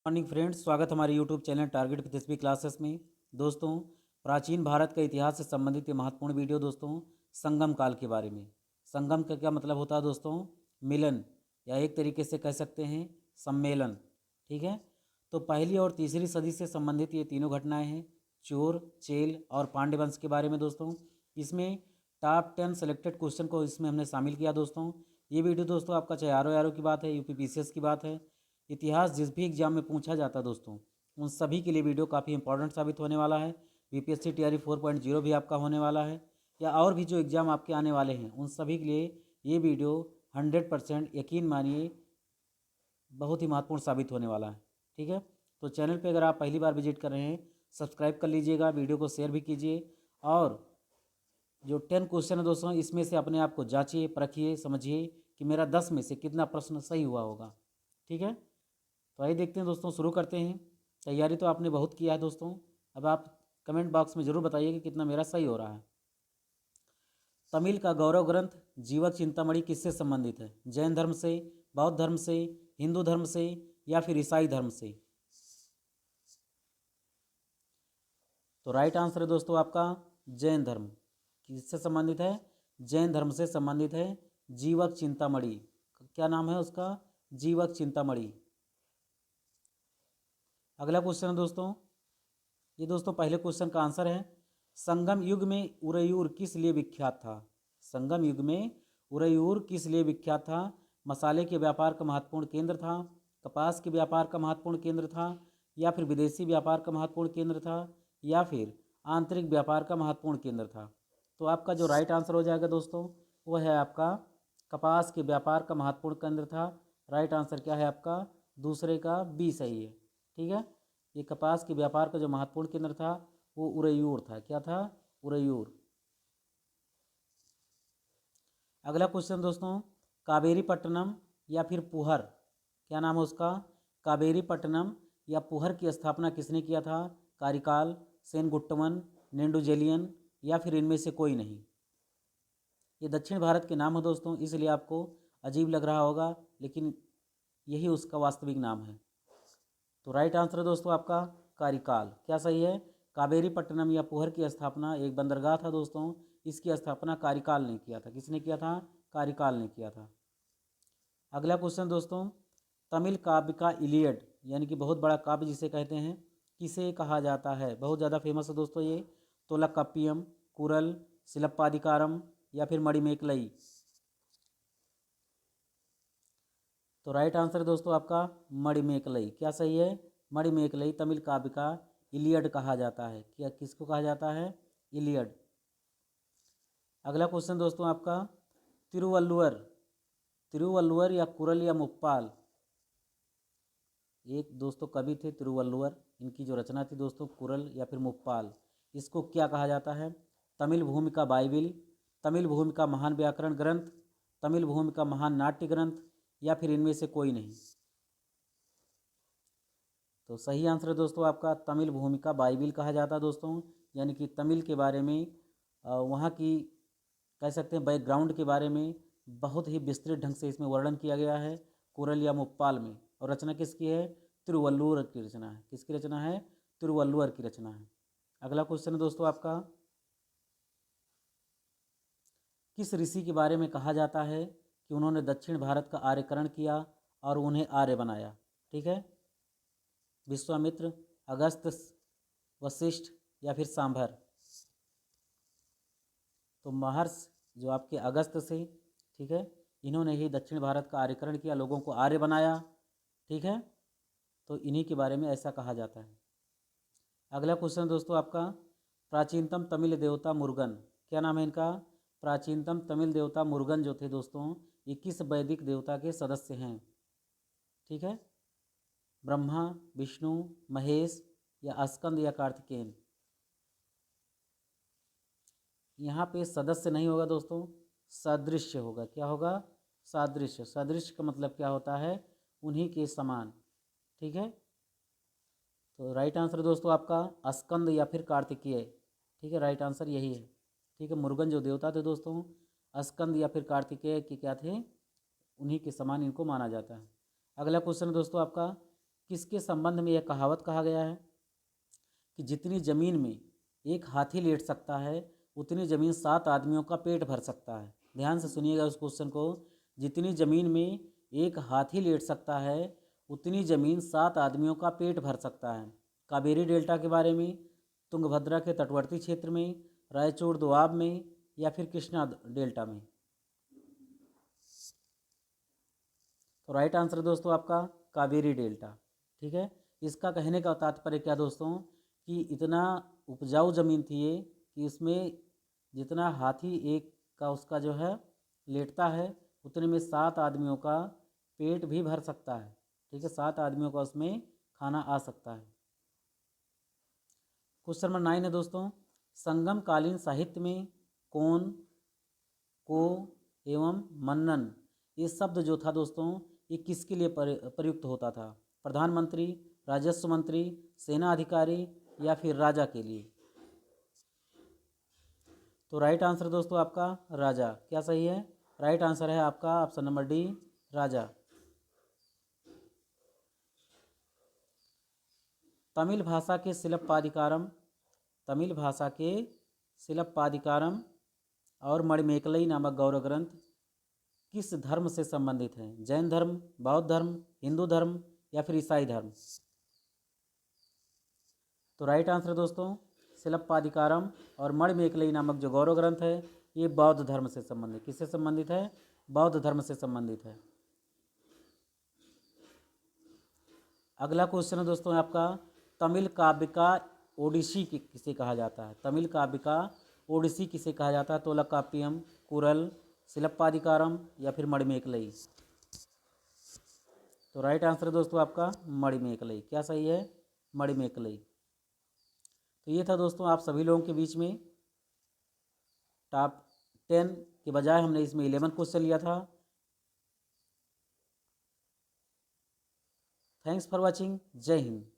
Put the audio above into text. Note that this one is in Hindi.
मॉर्निंग फ्रेंड्स, स्वागत हमारे YouTube channel target with SB classes में। दोस्तों, प्राचीन भारत का इतिहास से संबंधित ये महत्वपूर्ण वीडियो दोस्तों संगम काल के बारे में। संगम का क्या मतलब होता है दोस्तों? मिलन, या एक तरीके से कह सकते हैं सम्मेलन। ठीक है, तो पहली और तीसरी सदी से संबंधित ये तीनों घटनाएं हैं, चोर, चेल और पांड्य वंश के बारे में दोस्तों। इसमें टॉप 10 सेलेक्टेड क्वेश्चन को इसमें हमने शामिल किया दोस्तों। ये वीडियो दोस्तों आपका चाहे आर की बात है, यूपीपीसीएस की बात है, इतिहास जिस भी एग्जाम में पूछा जाता है दोस्तों, उन सभी के लिए वीडियो काफ़ी इंपॉर्टेंट साबित होने वाला है। बीपीएससी टीआरई 4.0 भी आपका होने वाला है, या और भी जो एग्ज़ाम आपके आने वाले हैं उन सभी के लिए ये वीडियो 100% यकीन मानिए बहुत ही महत्वपूर्ण साबित होने वाला है। ठीक है, तो चैनल पे अगर आप पहली बार विजिट कर रहे हैं, सब्सक्राइब कर लीजिएगा, वीडियो को शेयर भी कीजिए, और जो 10 क्वेश्चन है दोस्तों इसमें से अपने आप को जांचिए, परखिए, समझिए कि मेरा 10 में से कितना प्रश्न सही हुआ होगा। ठीक है, तो आइए देखते हैं दोस्तों, शुरू करते हैं। तैयारी तो आपने बहुत किया है दोस्तों, अब आप कमेंट बॉक्स में ज़रूर बताइए कि कितना मेरा सही हो रहा है। तमिल का गौरव ग्रंथ जीवक चिंतामणि किससे संबंधित है? जैन धर्म से, बौद्ध धर्म से, हिंदू धर्म से, या फिर ईसाई धर्म से? तो राइट आंसर है दोस्तों आपका जैन धर्म। किससे संबंधित है? जैन धर्म से संबंधित है। जीवक चिंतामणि, क्या नाम है उसका? जीवक चिंतामणि। अगला क्वेश्चन है दोस्तों, ये दोस्तों पहले क्वेश्चन का आंसर है। संगम युग में उरयूर किस लिए विख्यात था? संगम युग में उरयूर किस लिए विख्यात था? मसाले के व्यापार का महत्वपूर्ण केंद्र था, कपास के व्यापार का महत्वपूर्ण केंद्र था, या फिर विदेशी व्यापार का महत्वपूर्ण केंद्र था, या फिर आंतरिक व्यापार का महत्वपूर्ण केंद्र था? तो आपका जो राइट आंसर हो जाएगा दोस्तों वह है आपका कपास के व्यापार का महत्वपूर्ण केंद्र था। राइट आंसर क्या है आपका? दूसरे का बी सही है। ठीक है, ये कपास के व्यापार का जो महत्वपूर्ण केंद्र था वो उरयूर था। क्या था? उरयूर। अगला क्वेश्चन दोस्तों, कावेरी पट्टनम या फिर पुहर, क्या नाम है उसका? कावेरी पट्टनम या पुहर की स्थापना किसने किया था? कारिकाल, सेनगुट्टवन, नेंडुजेलियन, या फिर इनमें से कोई नहीं? ये दक्षिण भारत के नाम है दोस्तों, इसलिए आपको अजीब लग रहा होगा, लेकिन यही उसका वास्तविक नाम है। तो राइट आंसर है दोस्तों आपका कारिकाल। क्या सही है? कावेरी पट्टनम या पुहर की स्थापना एक बंदरगाह था दोस्तों, इसकी स्थापना कारिकाल ने किया था। किसने किया था? कारिकाल ने किया था। अगला क्वेश्चन दोस्तों, तमिल काव्य का इलियड यानी कि बहुत बड़ा काव्य जिसे कहते हैं, किसे कहा जाता है? बहुत ज़्यादा फेमस है दोस्तों ये। तोलकाप्पियम, कुरल, सिलप्पादिकारम, या फिर मणिमेकलई? तो राइट आंसर है दोस्तों आपका मणिमेकलई। क्या सही है? मणिमेकलई तमिल काव्य का इलियड कहा जाता है। क्या किसको कहा जाता है? इलियड। अगला क्वेश्चन दोस्तों आपका, तिरुवल्लुवर, तिरुवल्लुवर या कुरल या मुप्पाल? एक दोस्तों कवि थे तिरुवल्लुवर, इनकी जो रचना थी दोस्तों कुरल या फिर मुप्पाल। इसको क्या कहा जाता है? तमिल भूमि का बाइबिल, तमिल भूमि का महान व्याकरण ग्रंथ, तमिल भूमि का महान नाट्य ग्रंथ, या फिर इनमें से कोई नहीं? तो सही आंसर है दोस्तों आपका तमिल भूमि का बाइबिल कहा जाता है दोस्तों, यानी कि तमिल के बारे में वहाँ की कह सकते हैं बैकग्राउंड के बारे में बहुत ही विस्तृत ढंग से इसमें वर्णन किया गया है कुरल या मुप्पाल में। और रचना किसकी है? तिरुवल्लुवर की रचना है। किसकी रचना है? तिरुवल्लुवर की रचना है। अगला क्वेश्चन है दोस्तों आपका, किस ऋषि के बारे में कहा जाता है कि उन्होंने दक्षिण भारत का आर्यकरण किया और उन्हें आर्य बनाया? ठीक है, विश्वामित्र, अगस्त्य, वशिष्ठ, या फिर सांभर? तो महर्षि जो आपके अगस्त्य से, ठीक है, इन्होंने ही दक्षिण भारत का आर्यकरण किया, लोगों को आर्य बनाया। ठीक है, तो इन्हीं के बारे में ऐसा कहा जाता है। अगला क्वेश्चन दोस्तों आपका, प्राचीनतम तमिल देवता मुरुगन, क्या नाम है इनका? प्राचीनतम तमिल देवता मुरुगन जो थे दोस्तों, ये किस वैदिक देवता के सदस्य हैं? ठीक है, ब्रह्मा, विष्णु, महेश, या स्कंद, या कार्तिकेय? यहाँ पे सदस्य नहीं होगा दोस्तों, सादृश्य होगा। क्या होगा? सादृश्य। सादृश्य का मतलब क्या होता है? उन्हीं के समान। ठीक है, तो राइट आंसर दोस्तों आपका स्कंद या फिर कार्तिकेय। ठीक है, राइट आंसर यही है। ठीक है, मुरुगन जो देवता थे दोस्तों, स्कंद या फिर कार्तिकेय के क्या थे? उन्हीं के समान इनको माना जाता है। अगला क्वेश्चन दोस्तों आपका, किसके संबंध में यह कहावत कहा गया है कि जितनी ज़मीन में एक हाथी लेट सकता है उतनी ज़मीन 7 आदमियों का पेट भर सकता है। ध्यान से सुनिएगा उस क्वेश्चन को। जितनी ज़मीन में एक हाथी लेट सकता है उतनी ज़मीन 7 आदमियों का पेट भर सकता है। कावेरी डेल्टा के बारे में, तुंगभद्रा के तटवर्ती क्षेत्र में, रायचूर दोआब में, या फिर कृष्णा डेल्टा में। तो राइट आंसर दोस्तों आपका कावेरी डेल्टा। ठीक है। इसका कहने का तात्पर्य क्या दोस्तों कि इतना उपजाऊ ज़मीन थी ये कि उसमें जितना हाथी एक का उसका जो है लेटता है उतने में 7 आदमियों का पेट भी भर सकता है। ठीक है, 7 आदमियों का उसमें खाना आ सकता है। क्वेश्चन नंबर 9 है दोस्तों, संगम कालीन साहित्य में कौन, को एवं मन्नन ये शब्द जो था दोस्तों ये किसके लिए प्रयुक्त होता था? प्रधानमंत्री, राजस्व मंत्री, सेना अधिकारी, या फिर राजा के लिए? तो राइट आंसर दोस्तों आपका राजा। क्या सही है? राइट आंसर है आपका ऑप्शन नंबर डी, राजा। तमिल भाषा के शिलप्पाधिकारम, तमिल भाषा के शिलप्पाधिकारम और मणिमेकलई नामक गौरव ग्रंथ किस धर्म से संबंधित हैं? जैन धर्म, बौद्ध धर्म, हिंदू धर्म, या फिर ईसाई धर्म? तो राइट आंसर दोस्तों शिलप्पाधिकारम और मणिमेकलई नामक जो गौरव ग्रंथ है ये बौद्ध धर्म से संबंधित, किससे संबंधित है? बौद्ध धर्म से संबंधित है। अगला क्वेश्चन है दोस्तों आपका, तमिल काव्य का ओडिसी किसे कहा जाता है? तमिल काव्य का ओडिसी किसे कहा जाता है? तोलकाप्पियम, कुरल, शिलप्पाधिकारम, या फिर मणिमेकलई? तो राइट आंसर है दोस्तों आपका मणिमेकलई। क्या सही है? मणिमेकलई। तो ये था दोस्तों आप सभी लोगों के बीच में टॉप 10 के बजाय हमने इसमें 11 क्वेश्चन लिया था। Thanks for watching. जय हिंद।